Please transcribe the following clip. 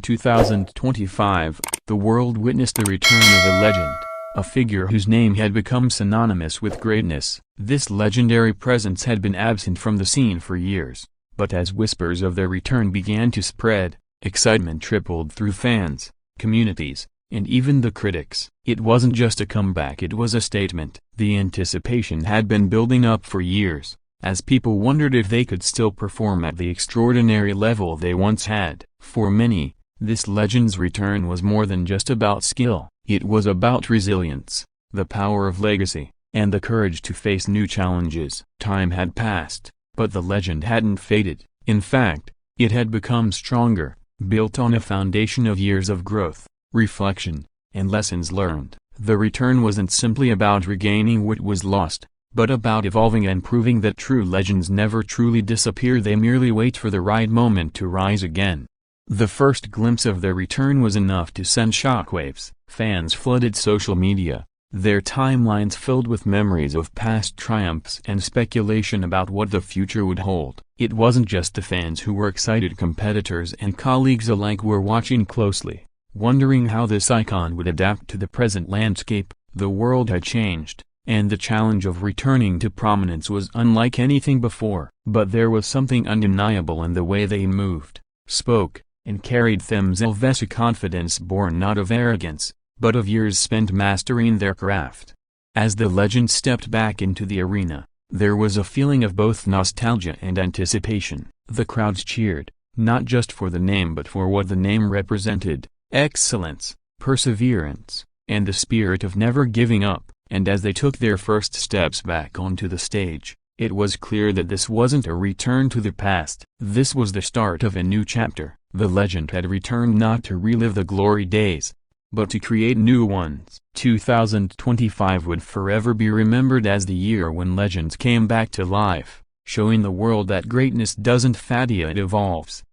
2025, the world witnessed the return of a legend, a figure whose name had become synonymous with greatness. This legendary presence had been absent from the scene for years, but as whispers of their return began to spread, excitement tripled through fans, communities, and even the critics. It wasn't just a comeback, it was a statement. The anticipation had been building up for years, as people wondered if they could still perform at the extraordinary level they once had. For many, this legend's return was more than just about skill. It was about resilience, the power of legacy, and the courage to face new challenges. Time had passed, but the legend hadn't faded. In fact, it had become stronger, built on a foundation of years of growth, reflection, and lessons learned. The return wasn't simply about regaining what was lost, but about evolving and proving that true legends never truly disappear, they merely wait for the right moment to rise again. The first glimpse of their return was enough to send shockwaves. Fans flooded social media, their timelines filled with memories of past triumphs and speculation about what the future would hold. It wasn't just the fans who were excited, competitors and colleagues alike were watching closely, wondering how this icon would adapt to the present landscape. The world had changed, and the challenge of returning to prominence was unlike anything before. But there was something undeniable in the way they moved, spoke, and carried themselves, a confidence born not of arrogance, but of years spent mastering their craft. As the legend stepped back into the arena, there was a feeling of both nostalgia and anticipation. The crowds cheered, not just for the name but for what the name represented: excellence, perseverance, and the spirit of never giving up. And as they took their first steps back onto the stage, it was clear that this wasn't a return to the past. This was the start of a new chapter. The legend had returned not to relive the glory days, but to create new ones. 2025 would forever be remembered as the year when legends came back to life, showing the world that greatness doesn't fade, it evolves.